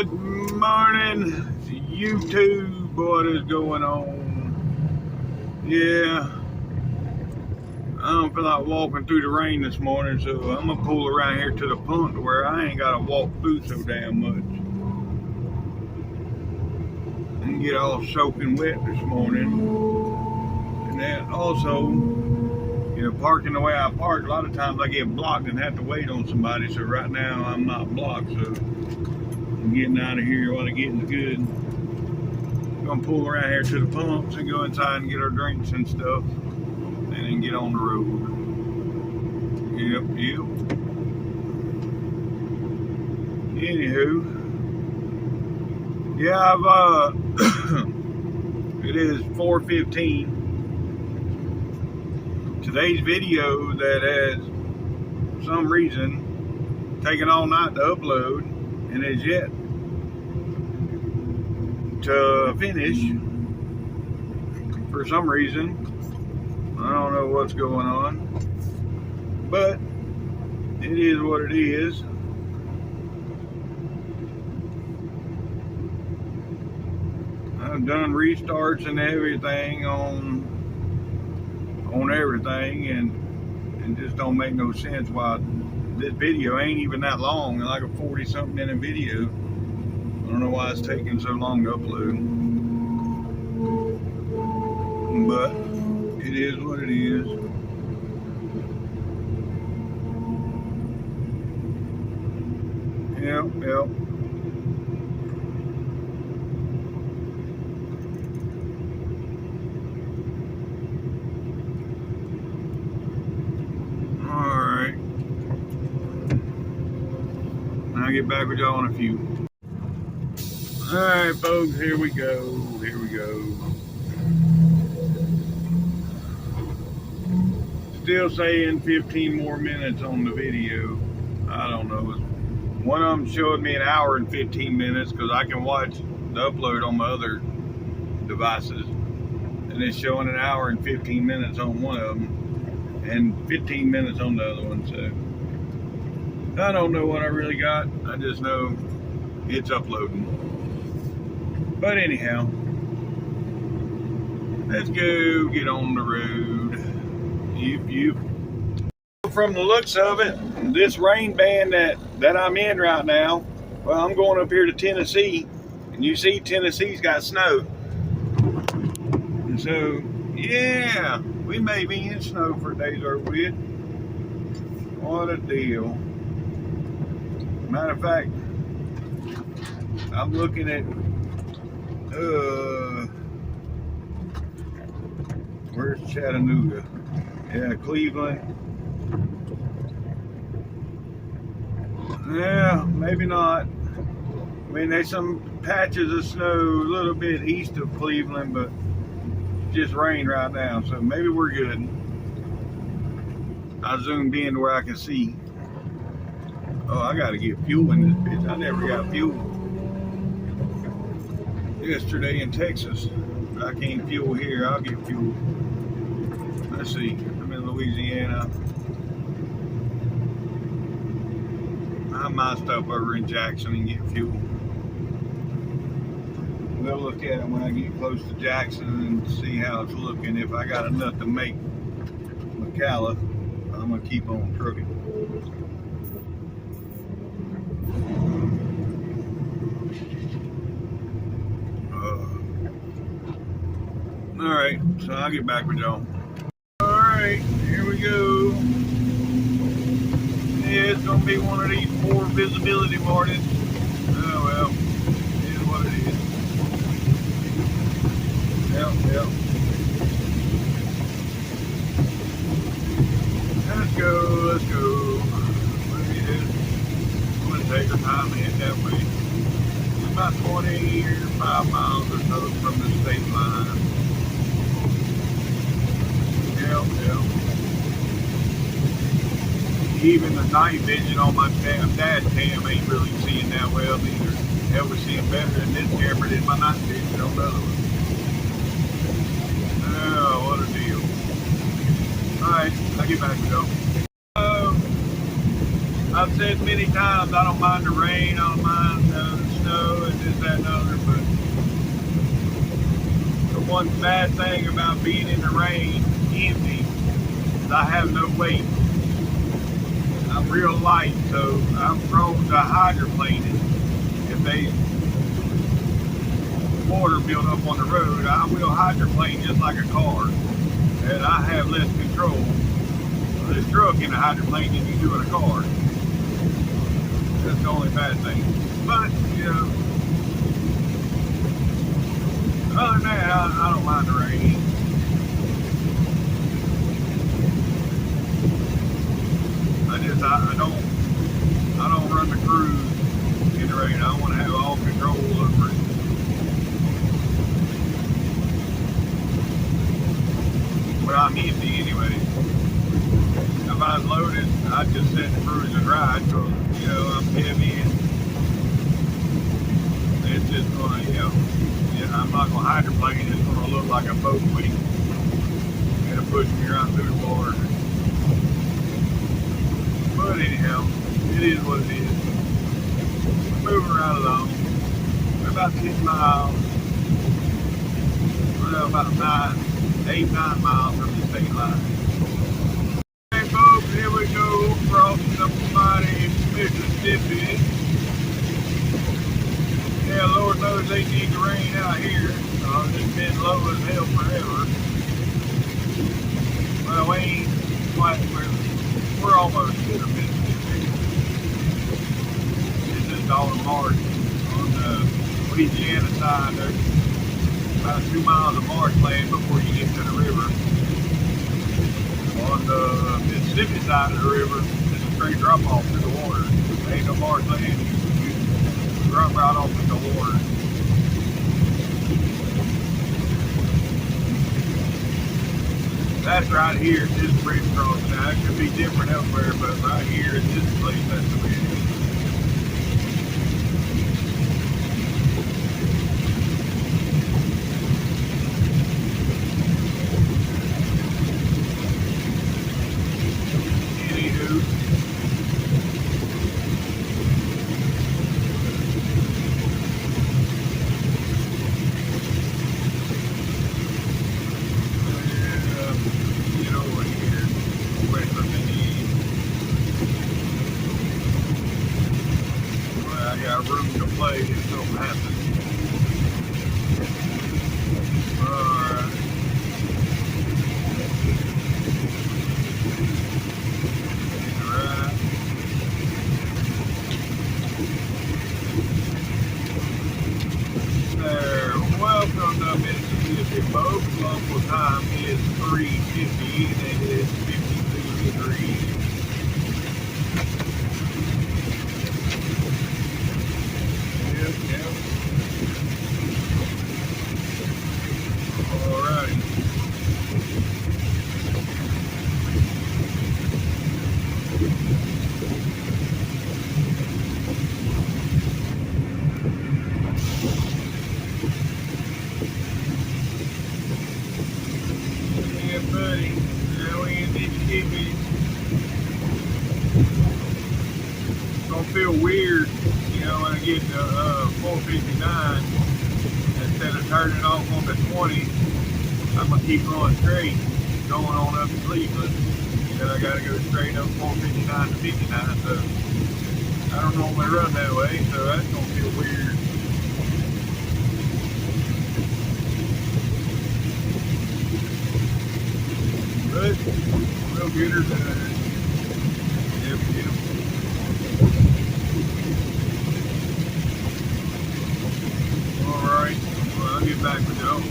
Good morning, YouTube. What is going on? Yeah, I don't feel like walking through the rain this morning, so I'm gonna pull around here to the pump where I ain't gotta walk through so damn much and get all soaking wet this morning. And then also, parking the way I park, a lot of times I get blocked and have to wait on somebody. So right now I'm not blocked, so I'm getting out of here while the getting's good. I'm gonna pull around here to the pumps and go inside and get our drinks and stuff, and then get on the road. Yep. Anywho, yeah, it is 4:15. Today's video that has, for some reason, taken all night to upload and is yet to finish for some reason. I don't know what's going on, but it is what it is. I've done restarts and everything on everything, and it just don't make no sense why this video ain't even that long, like a 40-something minute video. I don't know why it's taking so long to upload, but it is what it is. Yep. Alright. I'll get back with y'all in a few. Alright, folks, here we go. Still saying 15 more minutes on the video. I don't know. One of them showed me an hour and 15 minutes because I can watch the upload on my other devices. And it's showing an hour and 15 minutes on one of them and 15 minutes on the other one. So I don't know what I really got. I just know it's uploading. But anyhow, let's go get on the road. From the looks of it, this rain band that I'm in right now, well, I'm going up here to Tennessee, and you see Tennessee's got snow. And so, yeah, we may be in snow for days or week. What a deal. Matter of fact, I'm looking at where's Chattanooga? Yeah, Cleveland. Yeah, maybe not. I mean, there's some patches of snow a little bit east of Cleveland, but just rain right now, so maybe we're good. I zoomed in to where I can see. Oh, I gotta get fuel in this bitch. I never got fuel yesterday in Texas. I can't fuel here. I'll get fuel. Let's see. I'm in Louisiana. I might stop over in Jackson and get fuel. We'll look at it when I get close to Jackson and see how it's looking. If I got enough to make McAllen, I'm gonna keep on trucking. Alright, so I'll get back with y'all. Alright, here we go. Yeah, it's gonna be one of these poor visibility mornings. Oh well, it is what it is. Yep. Let's go. I'm gonna take our time and head that way. It's about 25 miles or so from the state line. Yep. Even the night vision on my dash cam ain't really seeing that well either. Hell, we're seeing better than this camera did my night vision on the other one. Oh, what a deal. Alright, I'll get back to go. I've said many times I don't mind the rain, I don't mind the snow. snow and this, that, and other, but the one bad thing about being in the rain empty is I have no weight. I'm real light, so I'm prone to hydroplaning. If they water build up on the road, I will hydroplane just like a car, and I have less control of this truck in a hydroplane than you do in a car. That's the only bad thing. But, you know, other than that, I don't mind the rain. I don't run the cruise in the rain. I want to have all control over it. But I'm empty anyway. If I was loaded, I'd just set the cruise and ride, because, you know, I'm heavy and it's just gonna, you know, I'm not gonna hydroplane. It's gonna look like a boat wing. It'll push me right through the water. But anyhow, it is what it is. We're moving right along. We're about 10 miles. Well, about 8-9 miles from the state line. Hey folks, here we go, crossing the mighty Mississippi. Yeah, Lord knows they need the rain out here. It's been low as hell forever. Well, we ain't quite, we're almost to the Mississippi. It's just all in marsh on the Louisiana side. There's about 2 miles of marshland before you get to the river. On the Mississippi side of the river, it's a straight drop off to the water. There ain't no marshland. You drop right off in the water. That's right here, this bridge crossing. Now, it could be different elsewhere, but right here in this place, that's the way it is. Room to play if something happens. Alright. Alright. There. Welcome to Mississippi, folks. Local time is 3:50 and it is 52 degrees. Alrighty. Yeah, buddy. Now we in Mississippi. It's gonna feel weird, you know, when I get to 459. Instead of turning off on the 20, I'm going to keep going straight, going on up to Cleveland. Then I got to go straight up 459 to 59, so I don't normally run that way, so that's going to feel weird. But we'll get her done. Yep. Alright. I'll get back with y'all.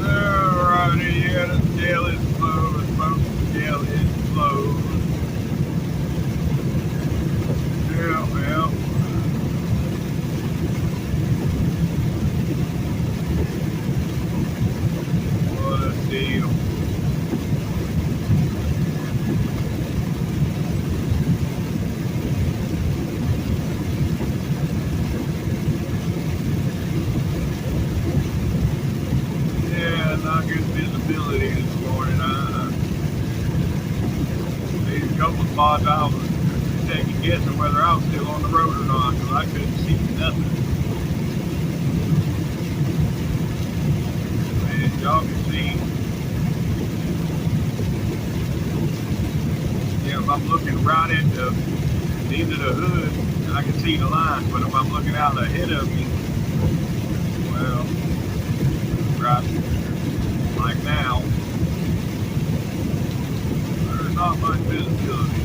Alrighty, yeah, the jail is closed, folks. The jail is closed. Yeah, well. What a deal. Not good visibility this morning. These couple spots I was second guessing whether I was still on the road or not because I couldn't see nothing. And y'all can see, if I'm looking right at the end of the hood, I can see the line, but if I'm looking out ahead of me, well, right like now, there's not much visibility.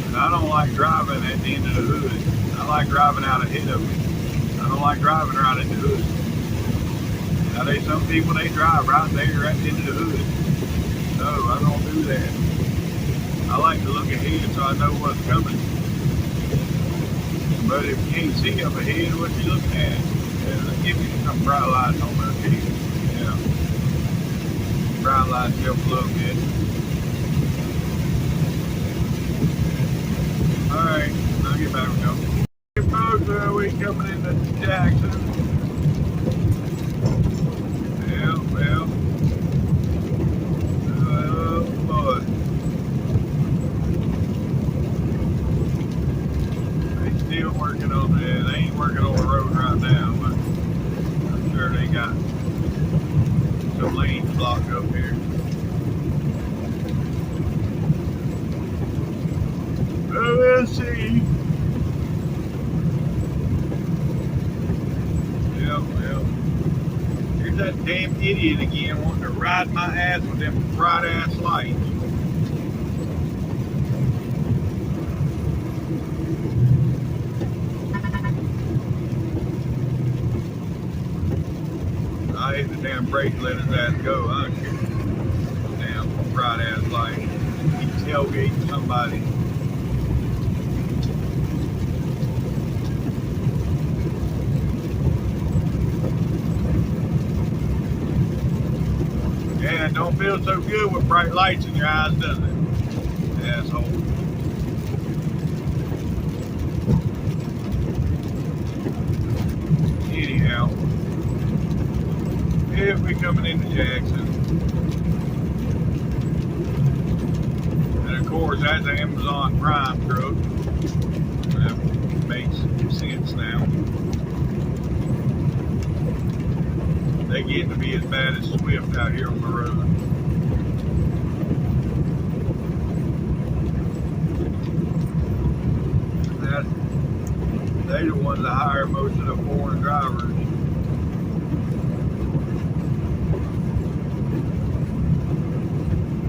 And I don't like driving at the end of the hood. I like driving out ahead of me. I don't like driving right at the hood. Now there's some people, they drive right there at the end of the hood. No, I don't do that. I like to look ahead so I know what's coming. But if you can't see up ahead, what you looking at? Let's give you some bright lights on there, too. Yeah. Bright lights help a little bit. Alright, I'll get back with y'all. Hey folks, we coming into Jackson. Well. Oh boy. They still working on that. They ain't working on the road right now, but I'm sure they got some lanes blocked up here. Well, we'll see. Well. Here's that damn idiot again wanting to ride my ass with them bright ass lights. I hit the damn brake and let his ass go, huh? Damn bright ass light. He's tailgating somebody. Yeah, it don't feel so good with bright lights in your eyes, does it? Asshole. Anyhow, if we coming into Jackson, and of course that's an Amazon Prime truck. That makes sense now. They get to be as bad as Swift out here on the road. They're the ones that hire most of the foreign drivers.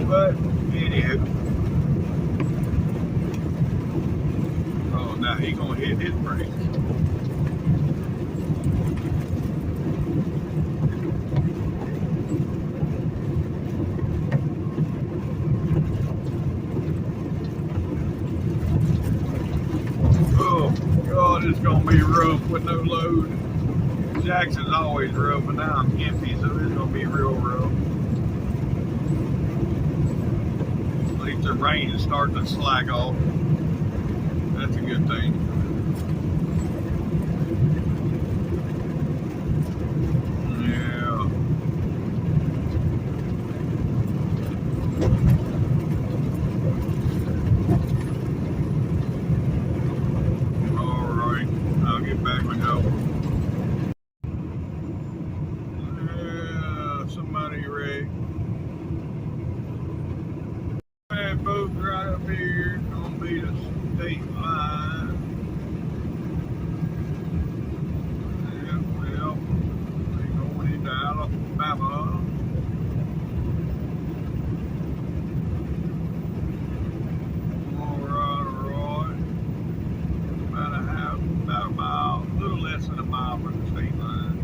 But anywho. Oh, now he gonna hit his brakes. God, it's gonna be rough with no load. Jackson's always rough, but now I'm empty, so it's gonna be real rough. At least the rain is starting to slack off. That's a good thing. Yeah. Back we go. Somebody wrecked. That boat right up here is gonna be the state line. Yeah, well, they going into Alabama. About a mile, a little less than a mile from the state line.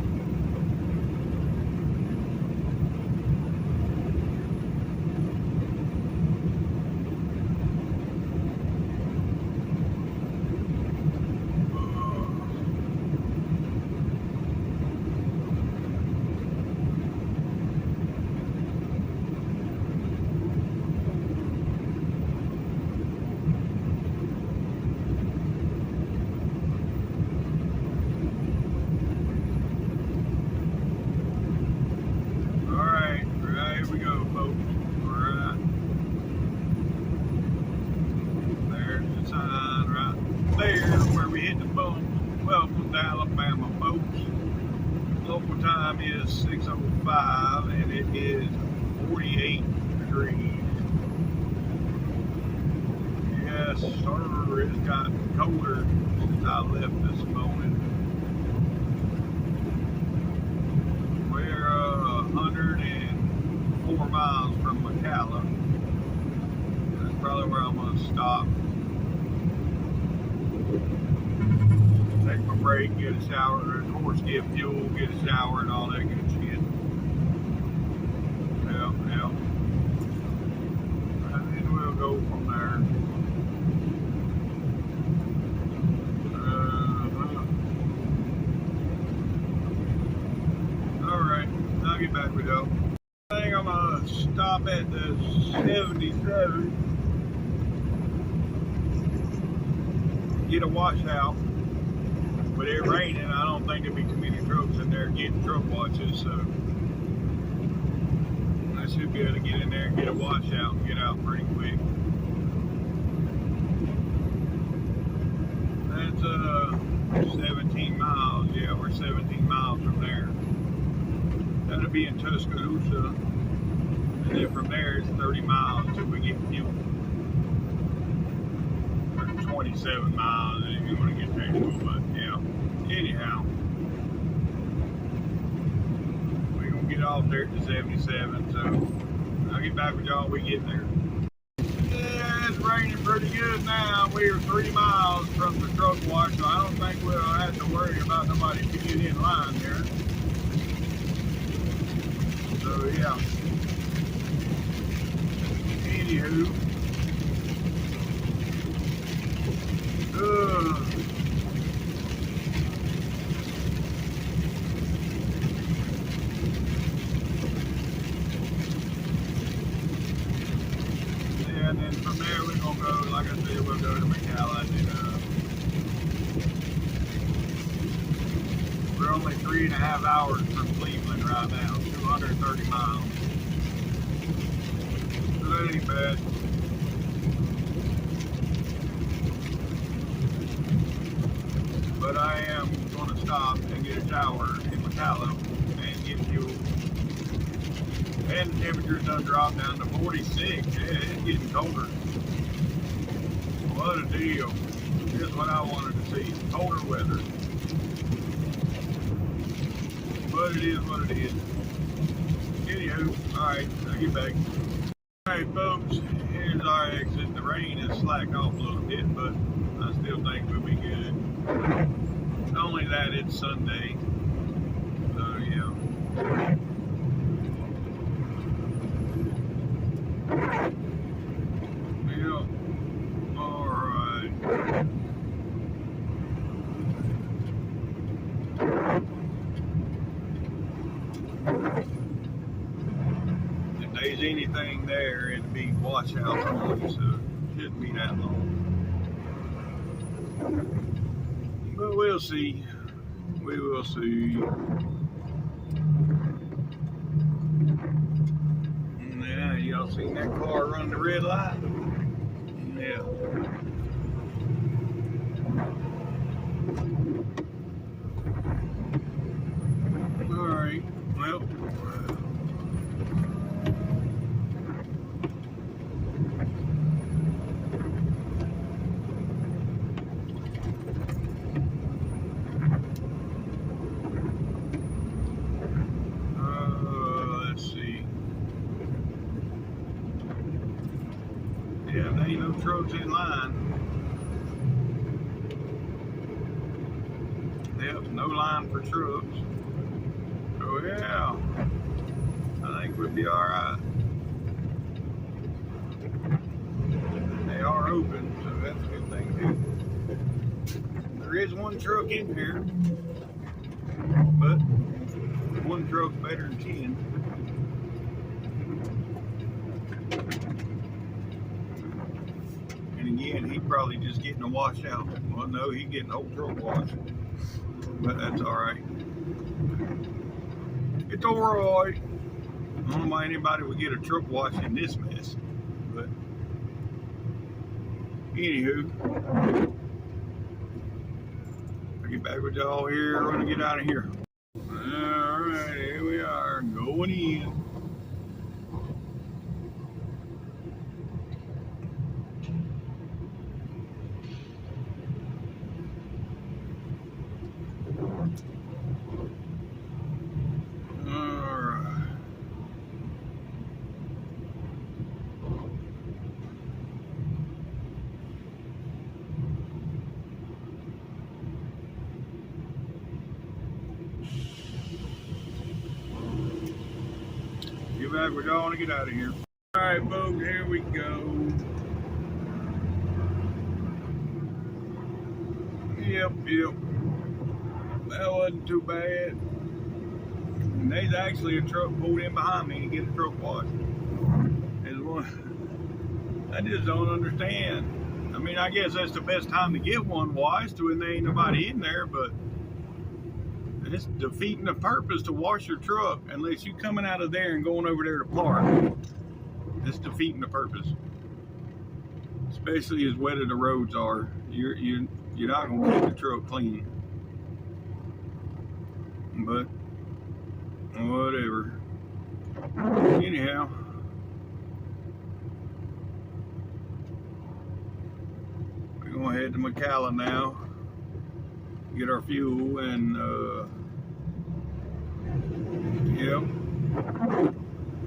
6:05 and it is 48 degrees. Yes, sir, it's got colder since I left this morning. We're 104 miles from McCalla. That's probably where I'm going to stop. Take my break, get a shower, of course get fuel, get a shower and all that good shit. Yeah. And then we'll go from there. Alright, I'll get back with y'all. I think I'm gonna stop at the 77. Get a washout. With it raining, I don't think there'll be too many trucks in there getting truck washes, so I should be able to get in there and get a washout and get out pretty quick. That's 17 miles. Yeah, we're 17 miles from there. That'll be in Tuscaloosa, and then from there it's 30 miles till we get fuel. Or 27 miles if you want to get there, but yeah. Anyhow, we're gonna get off there at the 77, so I'll get back with y'all when we get there. Yeah, it's raining pretty good now. We are 3 miles from the truck wash, so I don't think we'll have to worry about nobody being in line there. So yeah. Anywho. And then from there we're gonna go, like I said, we'll go to McCalla. And we're only 3.5 hours from Cleveland right now, 230 miles. So that ain't bad. But I am gonna stop and get a shower in McCalla and get fuel. And the temperature's done dropped down to 46. Yeah, it's getting colder. What a deal. Here's what I wanted to see. Colder weather. But it is what it is. Anywho, alright, I'll get back. Alright folks, here's our exit. The rain has slacked off a little bit, but I still think we'll be good. Not only that, it's Sunday. So yeah. Yeah. Alright. If there's anything there, it'd be washouts only, so it shouldn't be that long. But we'll see. We will see. Yeah, y'all seen that car run the red light? Yeah. Alright, well. Yeah, there ain't no trucks in line. Yep, no line for trucks. So yeah, I think we'll be alright. They are open, so that's a good thing too. There is one truck in here, but one truck's better than 10. And again, he's probably just getting a washout. Well, no, he's getting a whole truck wash. But that's alright. It's alright. I don't know why anybody would get a truck wash in this mess. But, anywho. I'll get back with y'all here when I get out of here. Alright, here we are. going in. Get back, we're going to get out of here. All right, folks, here we go. Yep. That wasn't too bad. And there's actually a truck pulled in behind me to get a truck washed. There's one. I just don't understand. I mean, I guess that's the best time to get one washed when there ain't nobody in there, but it's defeating the purpose to wash your truck unless you coming out of there and going over there to park. It's defeating the purpose. Especially as wet as the roads are. You're not gonna keep the truck clean. But whatever. Anyhow. We're gonna head to McAllen now. Get our fuel and yep.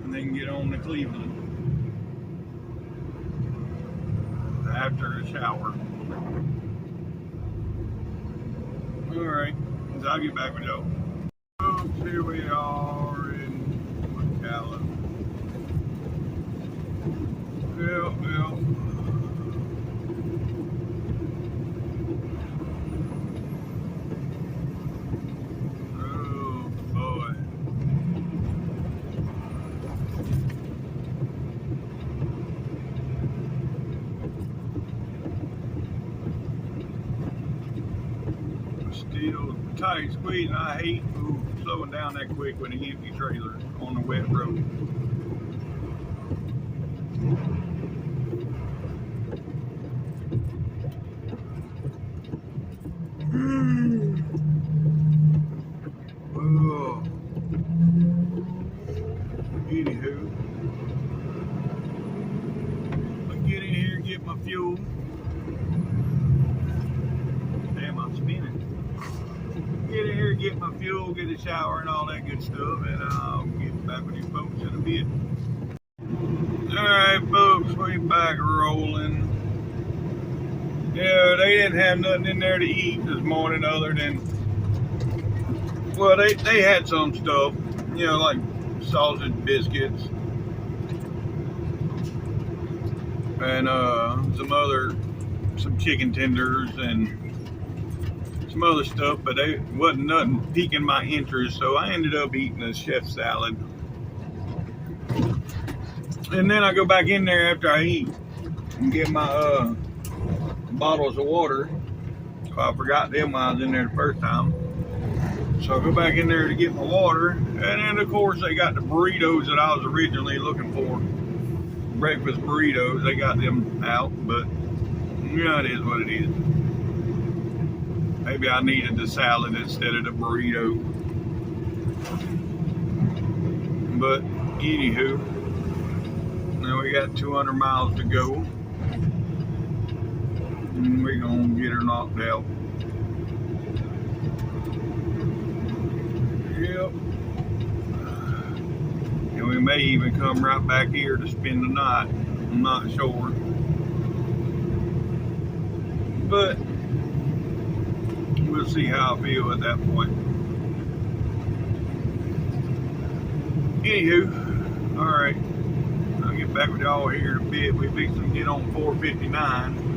And then get on to Cleveland after a shower. Alright, so I'll get back with y'all. Folks, here we are in McAllen. Yep. Still tight squeeze, and I hate slowing down that quick with an empty trailer on the wet road. Oh. Anywho, I get in here and get my fuel. Damn, I'm spinning. Get in here, get my fuel, get a shower and all that good stuff, and I'll get back with you folks in a bit. Alright folks, we back rolling. Yeah, they didn't have nothing in there to eat this morning other than, well, they had some stuff, you know, like sausage biscuits and some chicken tenders and some other stuff, but they wasn't nothing piquing my interest, so I ended up eating a chef salad. And then I go back in there after I eat and get my bottles of water. I forgot them when I was in there the first time. So I go back in there to get my water, and then of course they got the burritos that I was originally looking for. Breakfast burritos, they got them out, but yeah, it is what it is. Maybe I needed the salad instead of the burrito. But anywho, now we got 200 miles to go. And we're gonna get her knocked out. Yep. And we may even come right back here to spend the night. I'm not sure. But we'll see how I feel at that point. Anywho, alright. I'll get back with y'all here in a bit. We fixing to get on 459.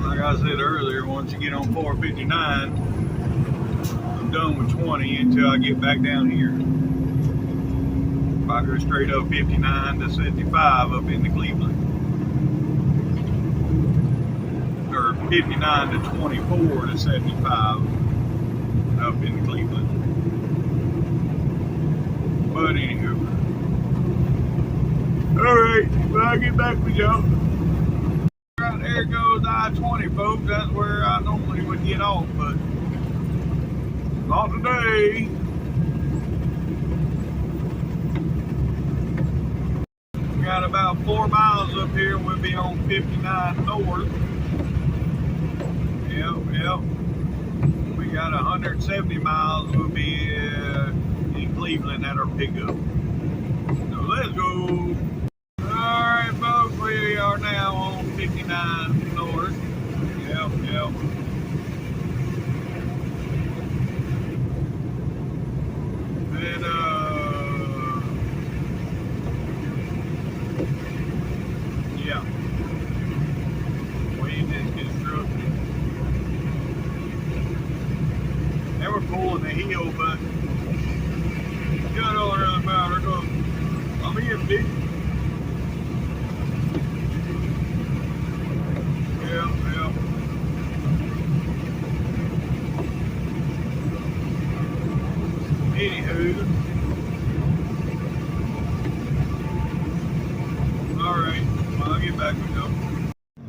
Like I said earlier, once you get on 459, I'm done with 20 until I get back down here. If I go straight up 59 to 75 up into Cleveland. Or 59 to 24 to 75 up in Cleveland. But anywho. Alright, well, I'll get back with y'all. Right there goes I-20, folks. That's where I normally would get off, but Not today. We got about 4 miles up here. We'll be on 59 north. Yep. We got 170 miles. We'll be in Cleveland at our pickup. So let's go. Alright folks, we are now on 59 north. Yep. And yeah. Wind is constructed. They were pulling the hill, but got all around the mountain. I'm empty. Yeah. Anywho. Alright, well, I'll get back with them.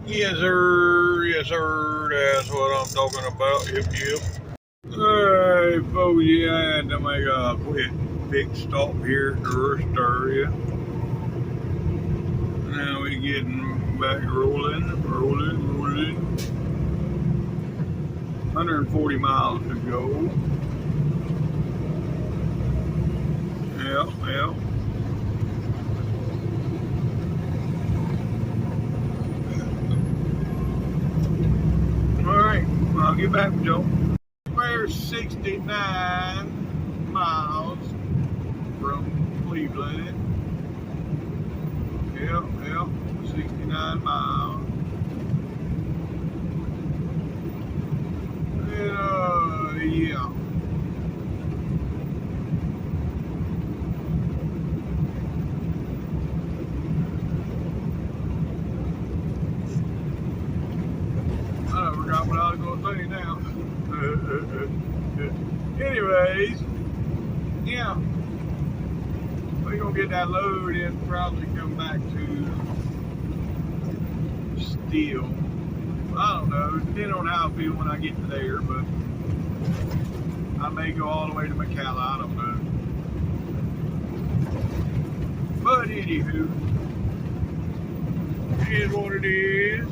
Yes, sir. That's what I'm talking about. Yep. Alright, folks, yeah, I had to make a quick big stop here at the rest area. Now we're getting back rolling. 140 miles to go. Yep. Alright, well, I'll get back with Joe. We're 69 miles from Cleveland. Yep, 69 miles. And, yeah. I forgot what I was going to say now. Anyways, yeah. We're going to get that load and probably come back to Steel. I don't know, depending on how I feel when I get to there, but I may go all the way to McCalla, I don't know. But anywho, it is what it is.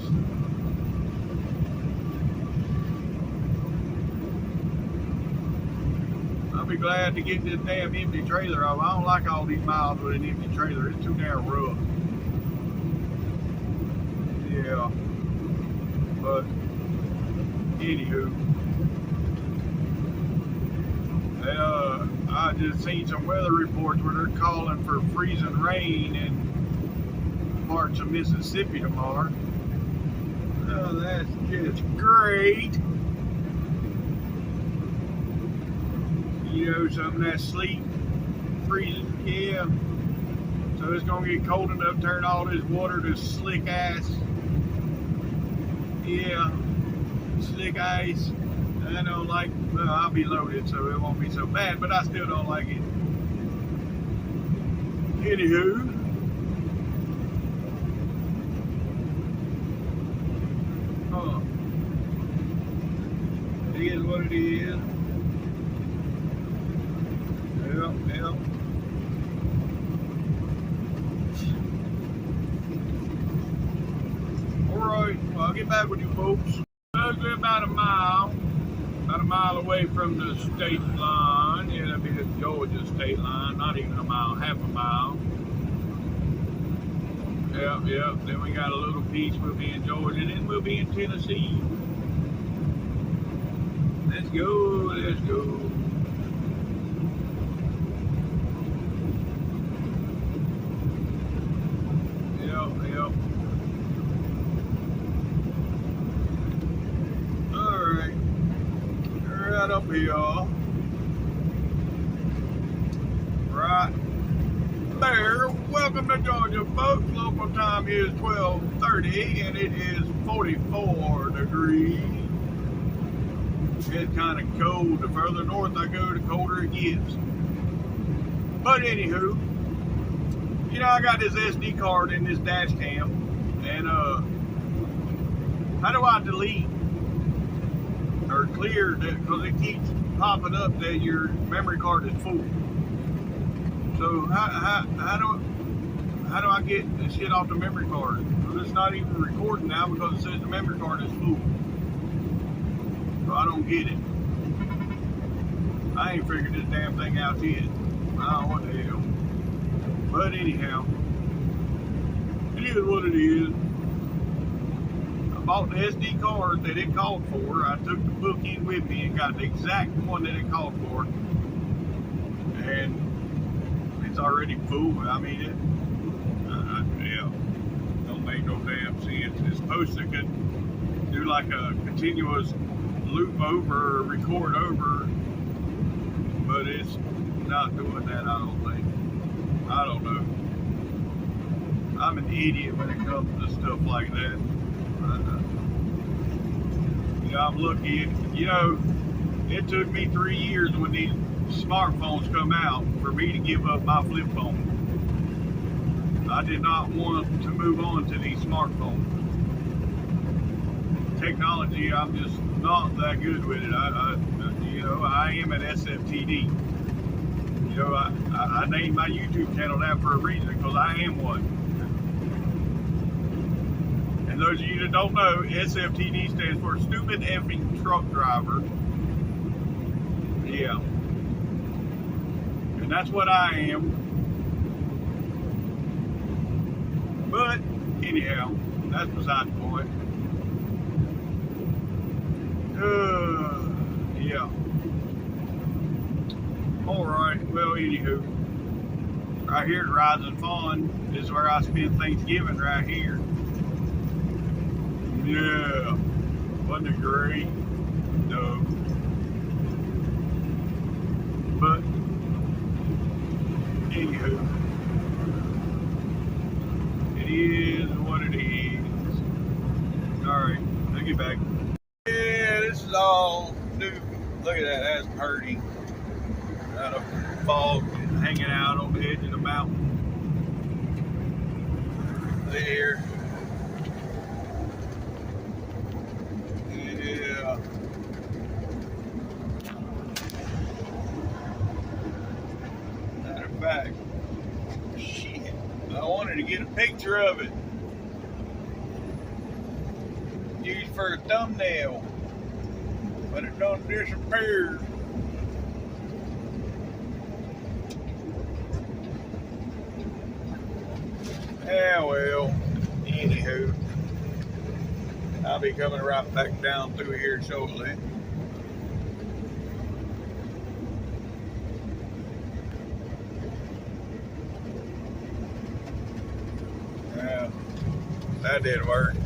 I'll be glad to get this damn empty trailer off. I don't like all these miles with an empty trailer. It's too damn rough. Yeah. But anywho, I just seen some weather reports where they're calling for freezing rain in parts of Mississippi tomorrow. Oh, that's just great. You know, some of that sleet freezing, yeah. So it's gonna get cold enough to turn all this water to slick ass. Yeah, slick ice. I don't like, well, I'll be loaded, so it won't be so bad, but I still don't like it. Anywho. It is what it is. Yep. Alright, well, I'll get back with you folks. We're about a mile away from the state line. Yeah, that'd be the Georgia state line, not even a mile, half a mile. Yep. Then we got a little piece, we'll be in Georgia, and then we'll be in Tennessee. Let's go. Yep. Alright. Right up here. Right there. Welcome to Georgia, folks. Local time is 12:30 and it is 44 degrees. It's kind of cold. The further north I go, the colder it gets. But anywho, you know, I got this SD card in this dash cam, and how do I delete or clear that? Because it keeps popping up that your memory card is full. So how do I get this shit off the memory card? Well, it's not even recording now because it says the memory card is full. So I don't get it. I ain't figured this damn thing out yet. I don't know what the hell. But anyhow, it is what it is. I bought the SD card that it called for. I took the book in with me and got the exact one that it called for. And it's already full. I mean, yeah, don't make no damn sense. It's supposed to do like a continuous loop over, or record over, but it's not doing that, I don't think. I don't know. I'm an idiot when it comes to stuff like that. You know, I'm lucky. You know, it took me 3 years when these smartphones come out for me to give up my flip phone. I did not want to move on to these smartphones. Technology, I'm just not that good with it. You know, I am an SFTD. You know, I named my YouTube channel that for a reason, because I am one. And those of you that don't know, SFTD stands for Stupid Effing Truck Driver. Yeah. And that's what I am. But, anyhow, that's beside the point. Yeah. Alright, well, anywho. Right here at Rising Fawn is where I spend Thanksgiving, right here. Yeah. Wasn't it great? No. But, anywho. It is what it is. Alright, I'll get back. Yeah, this is all new. Look at that, that's pretty. Out of fog hanging out on the edge of the mountain. There. Yeah. Matter of fact, shit, I wanted to get a picture of it. Used for a thumbnail, but it done disappeared. Yeah, well, anywho, I'll be coming right back down through here shortly. Yeah, that did work.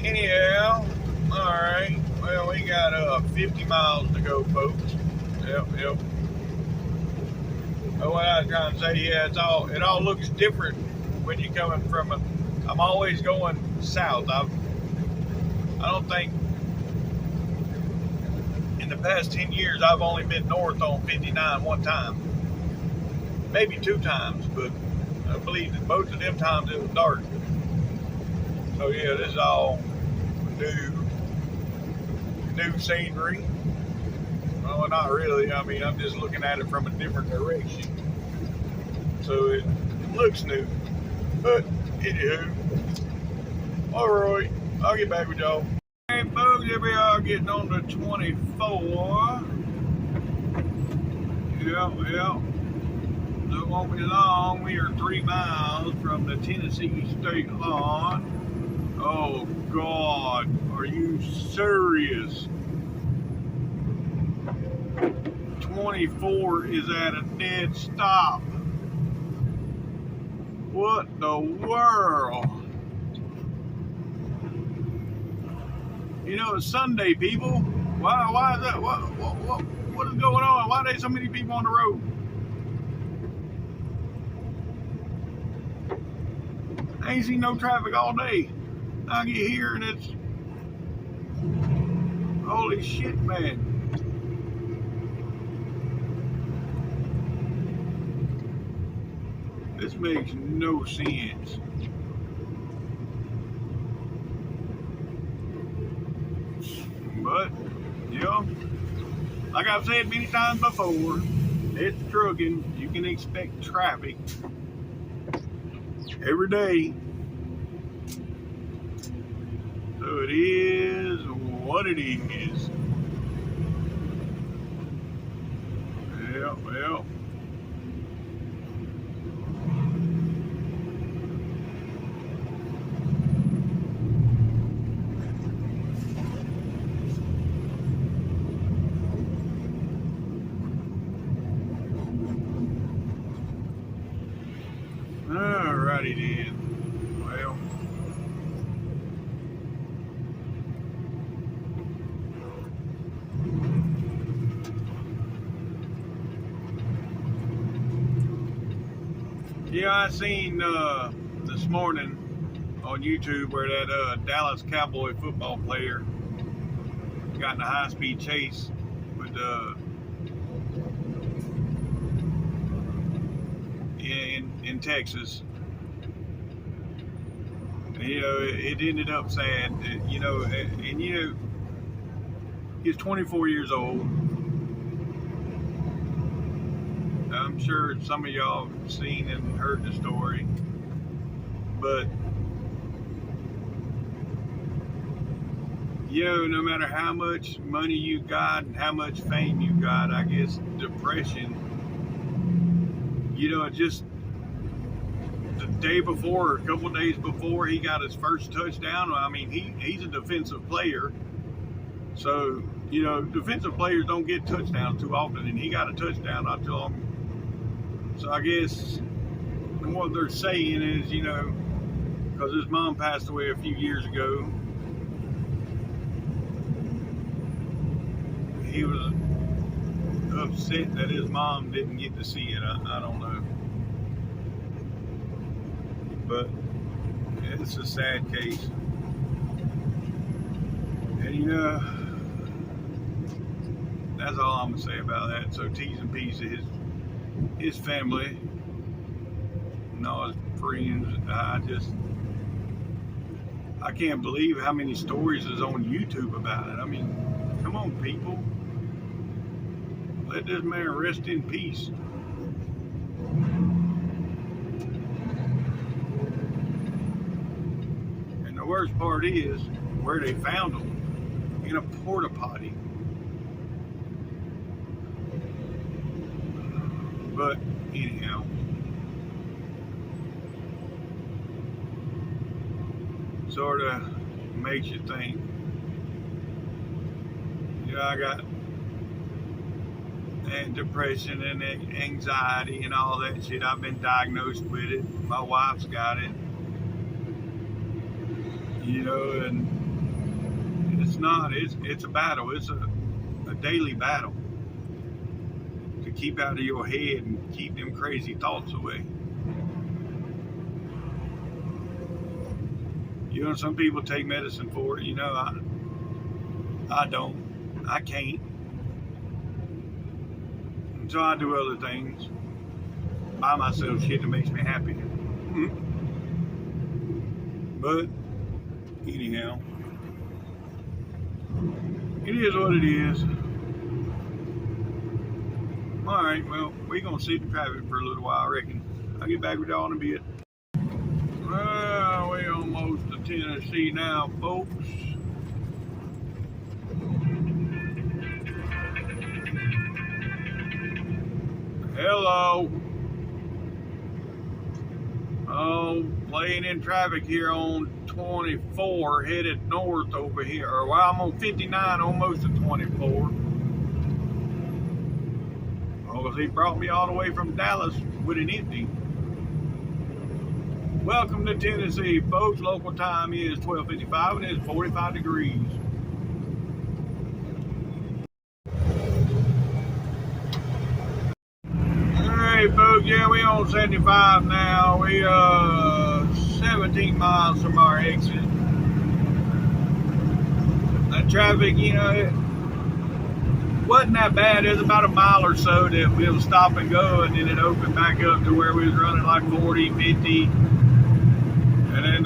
Anyhow, alright, well, we got 50 miles to go, folks. Yep. But what I was trying to say, yeah, it all looks different when you're coming from I'm always going south. I don't think in the past 10 years I've only been north on 59 one time. Maybe 2 times, but I believe that both of them times it was dark. So yeah, this is all new scenery. Well, not really. I mean, I'm just looking at it from a different direction. So it looks new. But, anywho. Alright, I'll get back with y'all. Hey, folks, here we are getting on to 24. Yeah. So it won't be long. We are 3 miles from the Tennessee state line. Oh, God. Are you serious? 24 is at a dead stop. What the world? You know, it's Sunday, people. Why is that? What is going on? Why are there so many people on the road? I ain't seen no traffic all day. I get here and it's holy shit, man. This makes no sense. Well, like I've said many times before, it's trucking. You can expect traffic every day. So it is what it is. Yeah, well. Alrighty then. Well. Yeah, I seen this morning on YouTube where that Dallas Cowboy football player got in a high-speed chase with in Texas. And, you know, it ended up sad. You know, and you know, he's 24 years old. I'm sure some of y'all have seen and heard the story, but you know, no matter how much money you got and how much fame you got, I guess depression, you know, just the day before, or a couple days before he got his first touchdown. I mean, he's a defensive player, so you know, defensive players don't get touchdowns too often, and he got a touchdown not too long. So I guess what they're saying is, you know, because his mom passed away a few years ago, he was upset that his mom didn't get to see it. I don't know. But it's a sad case. And you know, that's all I'm going to say about that. So T's and P's to his family and all his friends. I can't believe how many stories is on YouTube about it. I mean, come on, people. Let this man rest in peace. And the worst part is where they found him, in a porta potty. But anyhow, sort of makes you think. You know, I got depression and anxiety and all that shit. I've been diagnosed with it. My wife's got it. You know, and it's a battle. It's a daily battle to keep out of your head and keep them crazy thoughts away. You know, some people take medicine for it. You know, I don't. I can't. So I do other things. Buy myself shit that makes me happy. But anyhow, it is what it is. Alright, well, we're going to sit in traffic for a little while, I reckon. I'll get back with y'all in a bit. Well, we're almost to Tennessee now, folks. Hello. Oh, playing in traffic here on 24, headed north over here. Or, well, I'm on 59, almost to 24. Oh, because he brought me all the way from Dallas with an empty. Welcome to Tennessee, folks. Local time is 12:55 and it's 45 degrees. Hey folks, yeah, we on 75 now. We 17 miles from our exit. That traffic, you know, it wasn't that bad. It was about a mile or so that we was stop and go, and then it opened back up to where we was running like 40, 50. And then,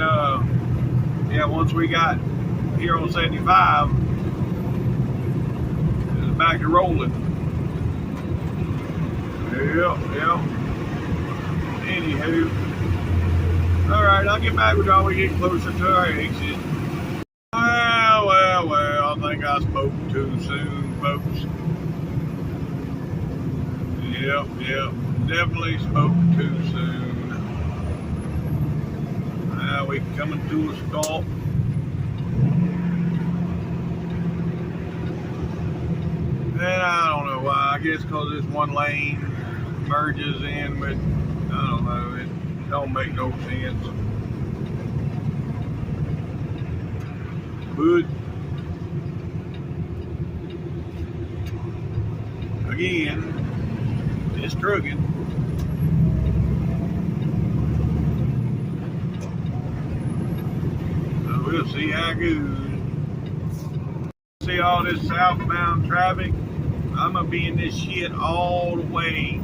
yeah, once we got here on 75, back to rolling. Yep. Anywho. Alright, I'll get back with y'all when we get closer to our exit. Well, I think I spoke too soon, folks. Yep, definitely spoke too soon. Now we're coming to a stop. And I don't know why, I guess because this one lane merges in with, I don't know, it don't make no sense. But again, it's trucking. So we'll see how it goes. See all this southbound traffic? I'm gonna be in this shit all the way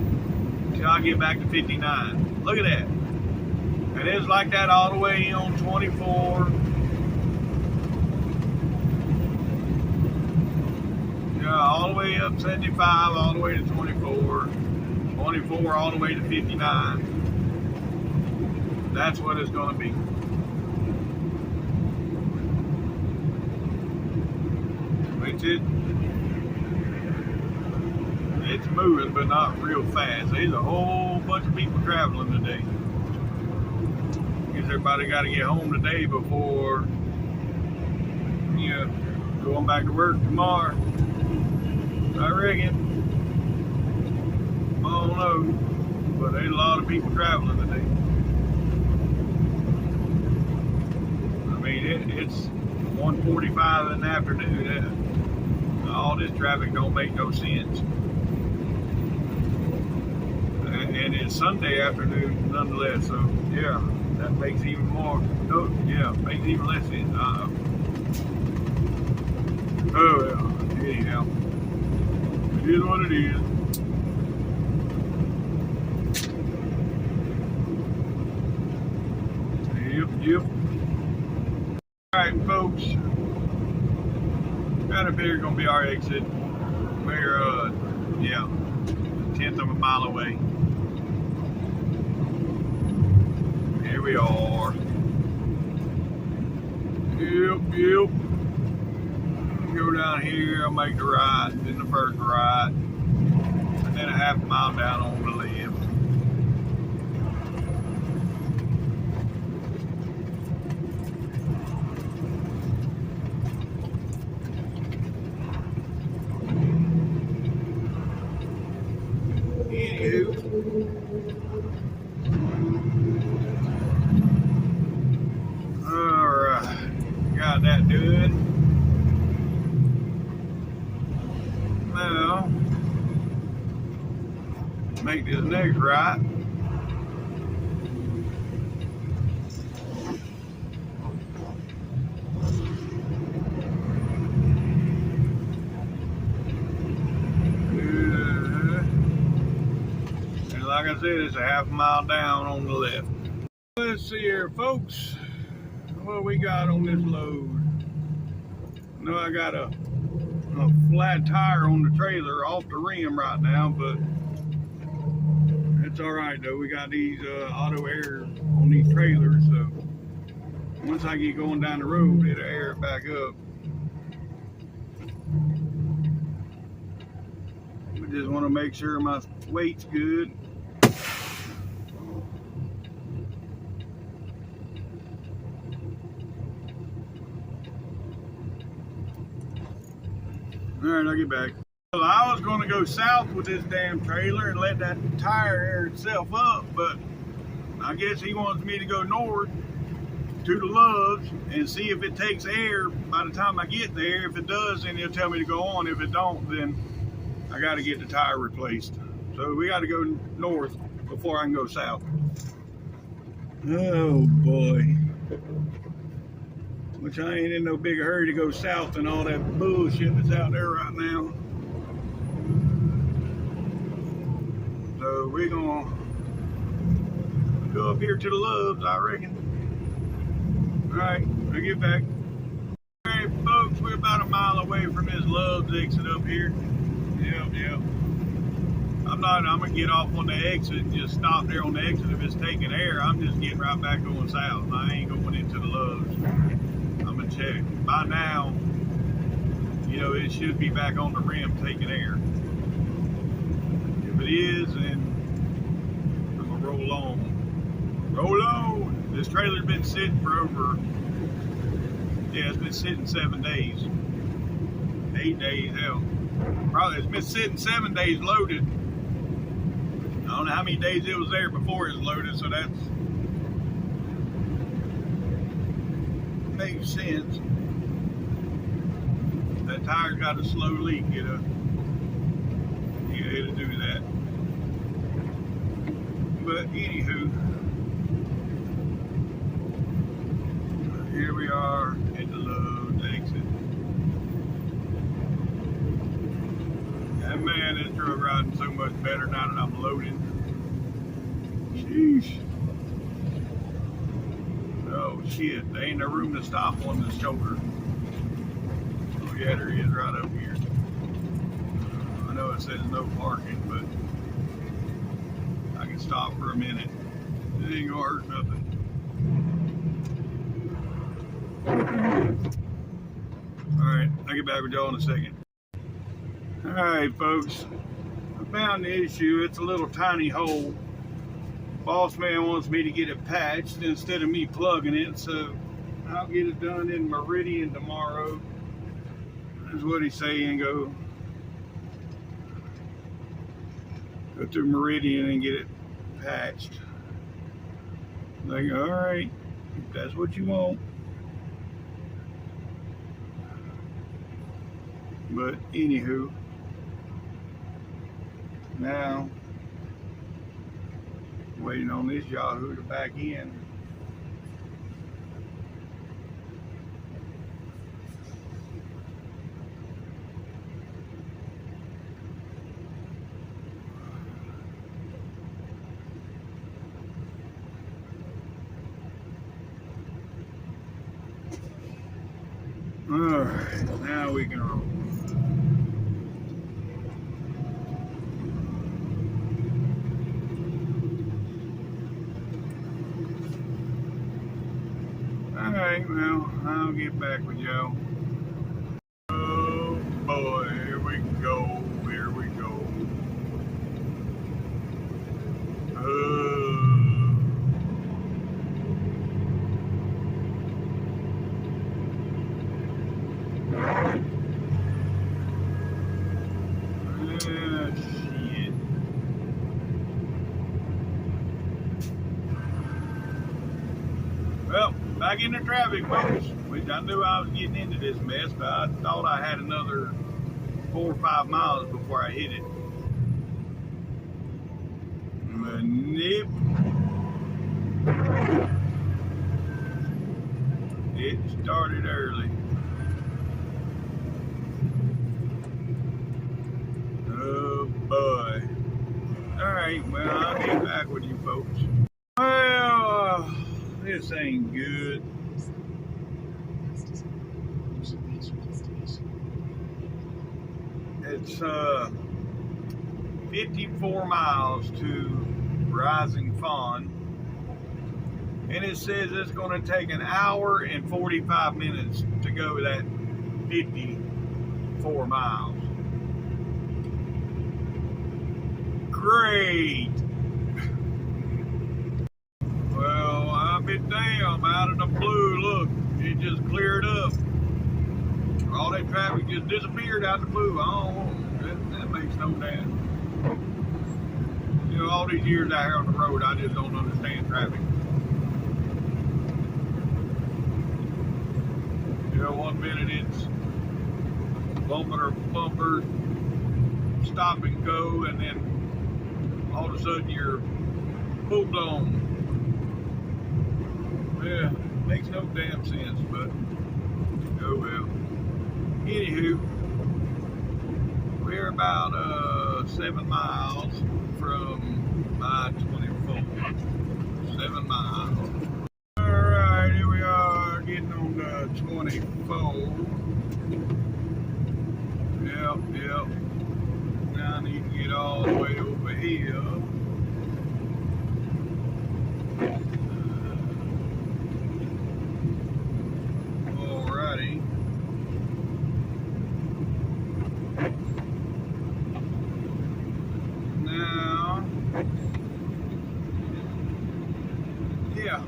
till I get back to 59. Look at that. And it's like that all the way on 24. All the way up 75, all the way to 24, 24 all the way to 59. That's what it's going to be. Which it's moving, but not real fast. There's a whole bunch of people traveling today. Guess everybody got to get home today before, going back to work tomorrow. I reckon. I don't know, but there's a lot of people traveling today. I mean, it's 1:45 in the afternoon. All this traffic don't make no sense. And it's Sunday afternoon nonetheless, so yeah, that makes even more, makes even less sense. Oh yeah, anyhow. It is what it is. Yep. Alright, folks. Kind of figure gonna be our exit. We're, a 1/10 of a mile away. Here we are. Yep. Go down here, I'll make the right, then the first right, and then a half mile down on the left. Anywho, alright, got that done. Now, make this next right. And like I said, it's a half mile down on the left. Let's see here, folks. What we got on this load? I got a flat tire on the trailer off the rim right now, but it's all right though. We got these auto air on these trailers, so once I get going down the road, it'll air it back up. I just want to make sure my weight's good. Alright, I'll get back. Well, I was going to go south with this damn trailer and let that tire air itself up, but I guess he wants me to go north to the Loves and see if it takes air by the time I get there. If it does, then he'll tell me to go on. If it don't, then I got to get the tire replaced. So we got to go north before I can go south. Oh boy. Which I ain't in no big hurry to go south than all that bullshit that's out there right now. So we're gonna go up here to the Loves, I reckon. Alright, I'll get back. Alright folks, we're about a mile away from this Loves exit up here. Yeah. I'm gonna get off on the exit and just stop there on the exit if it's taking air. I'm just getting right back going south. I ain't going into the Loves. I'm gonna check. By now, you know, it should be back on the rim taking air. If it is, then I'm gonna roll on. Roll on! This trailer's been sitting for over, yeah, it's been sitting 7 days. 8 days, hell. Probably, it's been sitting 7 days loaded. I don't know how many days it was there before it was loaded, so that makes sense. That tire's got a slow leak, it'll do that. But anywho, here we are at the Lowe's exit. And man, this truck riding so much better now that I'm loaded. Sheesh. Oh shit, there ain't no room to stop on the shoulder. Oh yeah, there is right up here. I know it says no parking, but I can stop for a minute. It ain't gonna hurt nothing. Alright, I'll get back with y'all in a second. Alright folks, I found the issue. It's a little tiny hole. Boss man wants me to get it patched instead of me plugging it, so I'll get it done in Meridian tomorrow. That's what he's saying. Go through Meridian and get it patched. Like, alright, if that's what you want. But anywho, now waiting on this Yahoo to back in. Alright, now we can roll. Alright, well, I'll get back with y'all. Oh boy, here we go, here we go. Shit. Well, back in the traffic, folks. Which I knew I was getting into this mess, but I thought I had another 4 or 5 miles before I hit it. But nope. It started early. Oh boy. Alright, well, I'll get back with you folks. Well, this ain't good. It's 54 miles to Rising Fawn, and it says it's going to take an hour and 45 minutes to go that 54 miles. Great. Well, I'll be damn, out of the blue, look, it just cleared up. All that traffic just disappeared out the blue. Oh, that makes no sense. You know, all these years out here on the road, I just don't understand traffic. You know, one minute it's bumper to bumper, stop and go, and then all of a sudden you're full blown. Yeah, makes no damn sense, but oh well. Anywho, we're about 7 miles from I-24. 7 miles. Alright, here we are getting on the 24. Yep. Now hill. Alrighty. Now, yeah,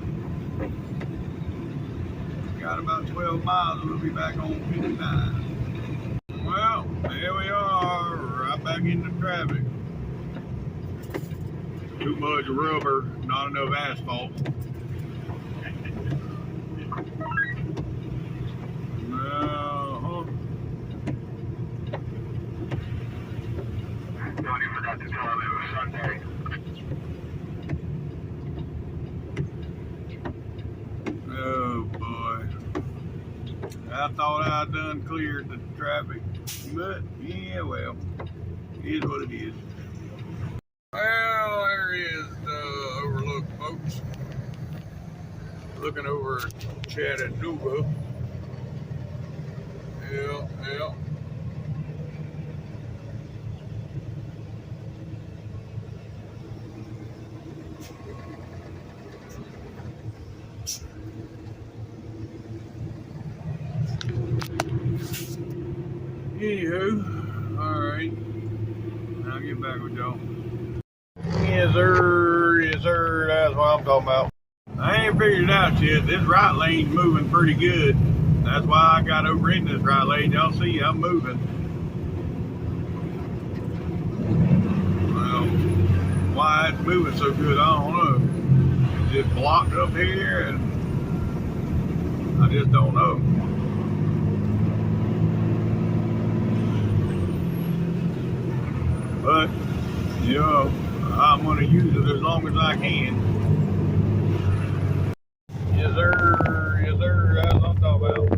got about 12 miles. We'll be back on 59. Well, there we are, right back into traffic. Too much rubber, not enough asphalt. Johnny forgot to tell him it was Sunday. Oh boy. I thought I'd done cleared the traffic, but yeah, well, it is what it is. Well, there is the overlook, folks. Looking over Chattanooga. Yeah. Anywho, alright. I'll get back with y'all. Yes, sir, that's what I'm talking about. I ain't figured it out yet. This right lane's moving pretty good. That's why I got over in this right lane. Y'all see I'm moving. Well, why it's moving so good, I don't know. It's just blocked up here and I just don't know. But, you know, I'm going to use it as long as I can. Yes, sir, that's what I'm talking about.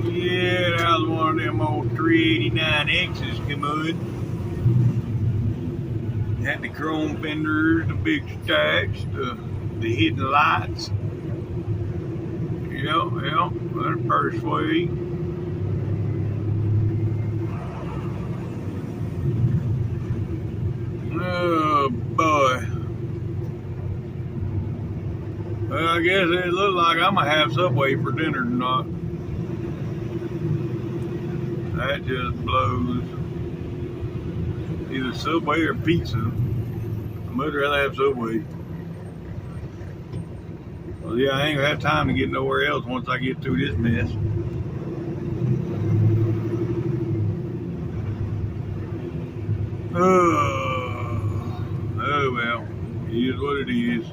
Yeah, that was one of them old 389X's come on. Had the chrome fenders, the big stacks, the hidden lights. Yeah, that's pretty sweet. Oh boy. Well, I guess it looks like I'm gonna have Subway for dinner tonight. That just blows. Either Subway or pizza. I'd much rather have Subway. Well, yeah, I ain't gonna have time to get nowhere else once I get through this mess. Oh well, it is what it is.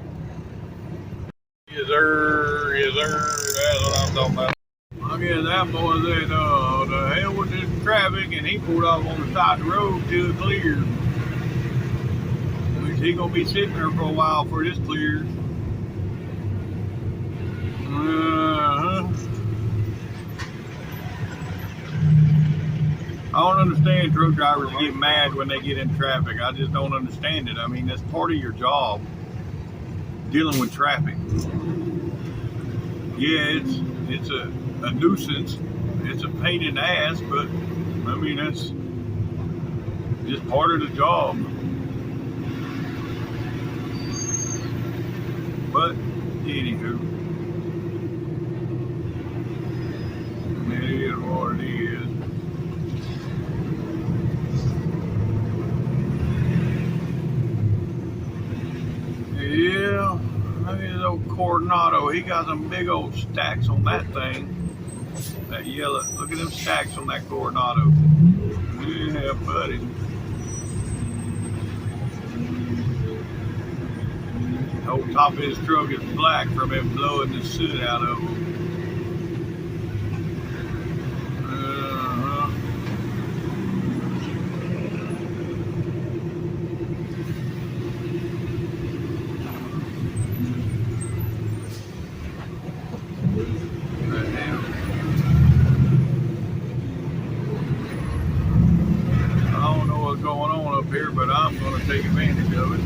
Yes, sir, that's what I'm talking about. I guess that boy said, the hell with this traffic, and he pulled off on the side of the road till it cleared. Which he gonna be sitting there for a while before this clears. I don't understand truck drivers get mad when they get in traffic. I just don't understand it. I mean, that's part of your job, dealing with traffic. Yeah, it's a nuisance. It's a pain in the ass, but I mean, that's just part of the job. But anywho, it is what it is. Yeah, look at this old Coronado. He got some big old stacks on that thing. That yellow. Look at them stacks on that Coronado. Yeah, buddy. The whole top of his truck is black from him blowing the soot out of him. Going on up here, but I'm going to take advantage of it.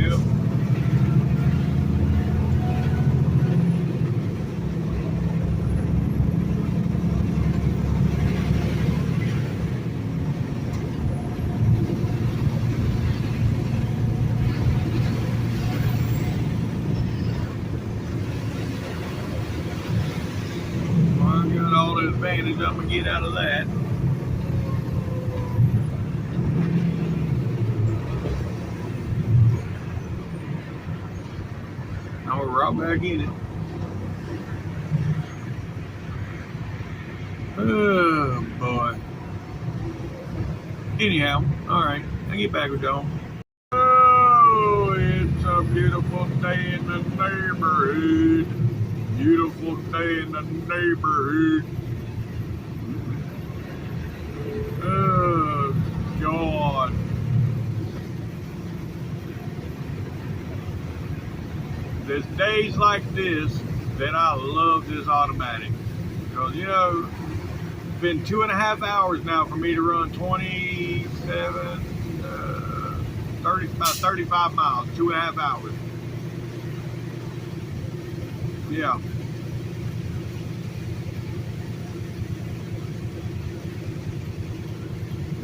Yep. the advantage I'm gonna get out of that. Now we're right back in it. Oh boy. Anyhow, alright, I get back with y'all. Oh, it's a beautiful day in the neighborhood. Beautiful day in the neighborhood. Oh, God. There's days like this that I love this automatic. Because, you know, it's been 2.5 hours now for me to run about 35 miles, 2.5 hours. Yeah.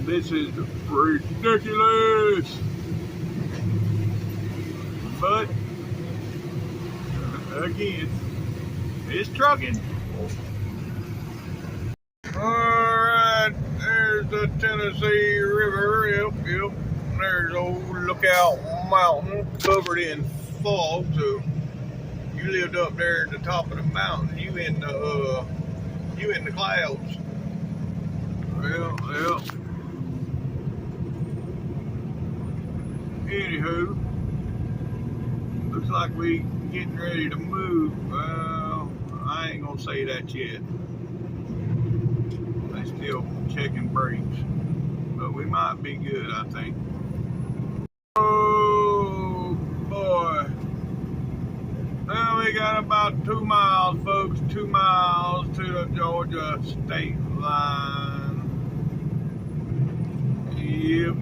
This is ridiculous. But, again, it's trucking. Alright, there's the Tennessee River. Yep. There's old Lookout Mountain covered in fog. So you lived up there at the top of the mountain. You in the clouds. Well. Anywho, looks like we getting ready to move. Well, I ain't gonna say that yet. They still checking brakes, but we might be good, I think. Oh boy. Well, we got about 2 miles, folks. 2 miles to the Georgia state line. Yep.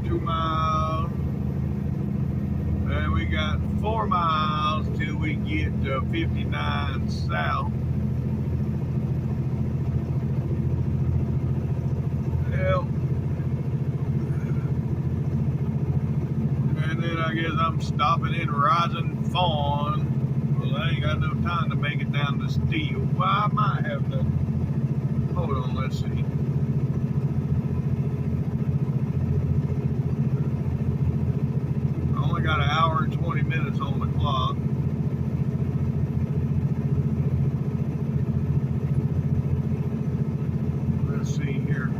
2 miles. And we got 4 miles till we get to 59 south. Well, and then I guess I'm stopping in Rising Fawn. Well, I ain't got no time to make it down to Steel. Well, I might have to. Hold on, let's see. I only got 1 hour and 20 minutes on the clock. Let's see here.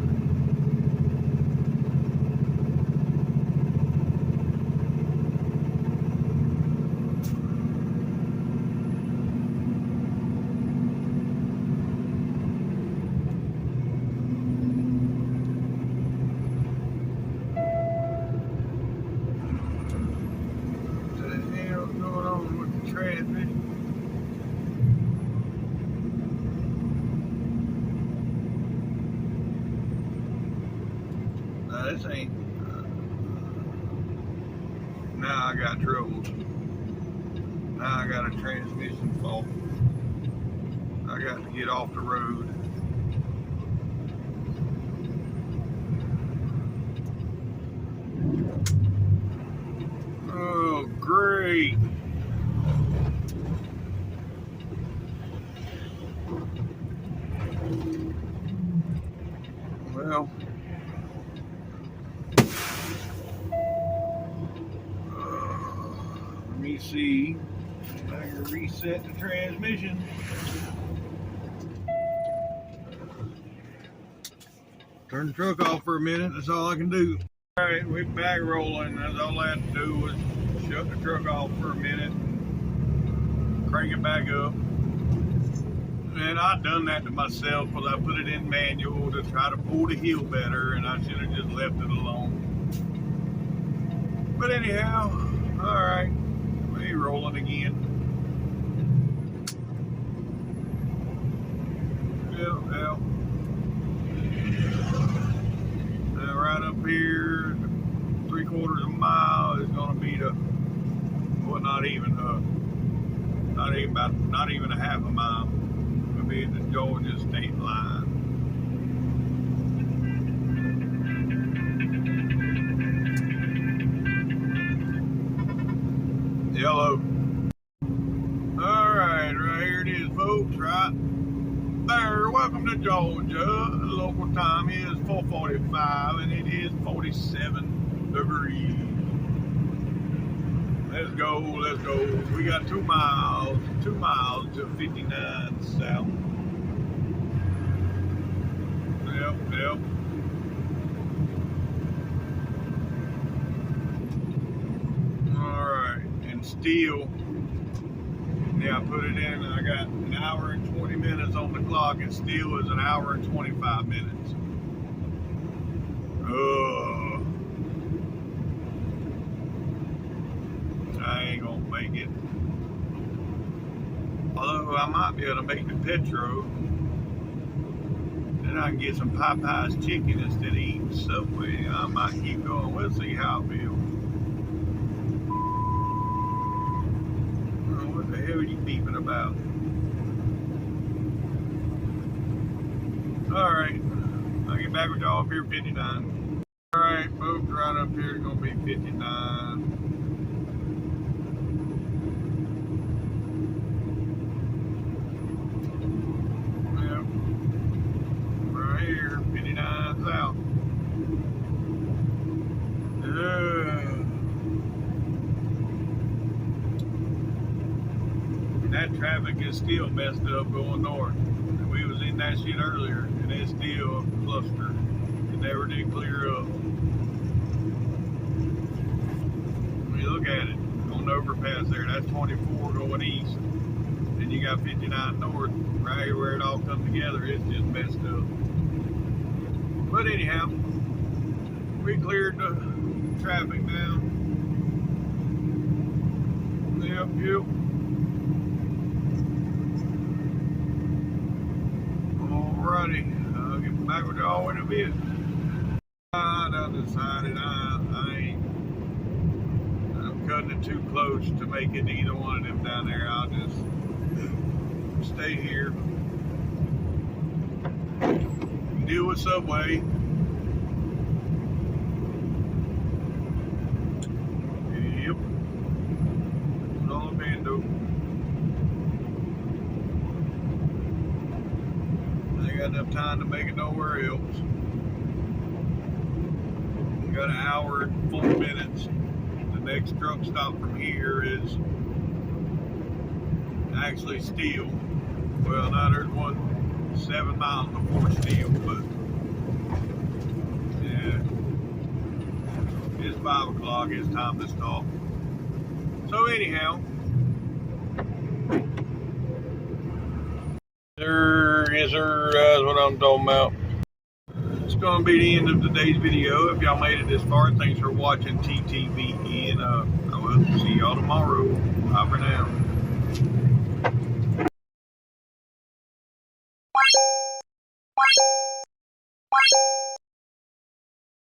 This ain't. Now I got trouble. Now I got a transmission fault. I got to get off the road. Oh, great. Well. Let me see. I can reset the transmission. Turn the truck off for a minute. That's all I can do. All right, we're back rolling. That's all I had to do was shut the truck off for a minute, crank it back up. And I done that to myself because I put it in manual to try to pull the hill better, and I should have just left it alone. But anyhow, all right, we rolling again. Yeah. Now right up here, 3/4 mile is going to be the, well, not even a half a mile. It'll be the Georgia state line. Yellow. All right here it is, folks. Right. there. Welcome to Georgia. The local time is 4:45 and it is 47 degrees. Let's go, let's go. We got 2 miles to 59 south. Yep. Alright, and still, yeah, I put it in, I got an hour and 20 minutes on the clock, and still is an hour and 25 minutes. I ain't gonna make it. Although I might be able to make the Petro. Then I can get some Popeye's chicken instead of eating Subway. I might keep going. We'll see how I feel. Oh, what the hell are you beeping about? Alright. I'll get back with y'all up here 59. Alright, folks, right up here is going to be 59. Here, 59 south. That traffic is still messed up going north. And we was in that shit earlier, and it's still a cluster. It never did clear up. When you look at it, on the overpass there, that's 24 going east. Then you got 59 north, right here where it all comes together, it's just messed up. But anyhow, we cleared the traffic now. Yep. Alrighty, I'll get back with y'all in a bit. I done decided I'm cutting it too close to make it to either one of them down there. I'll just stay here. Deal with Subway. Yep. It's all a bando. I ain't got enough time to make it nowhere else. We got an hour and 4 minutes. The next truck stop from here is actually Steel. Well, now there's one 7 miles before Steel, but yeah, it's 5 o'clock, it's time to stop. So anyhow, that's what I'm talking about. It's going to be the end of today's video. If y'all made it this far, thanks for watching TTVE, and I will see y'all tomorrow. Bye for now.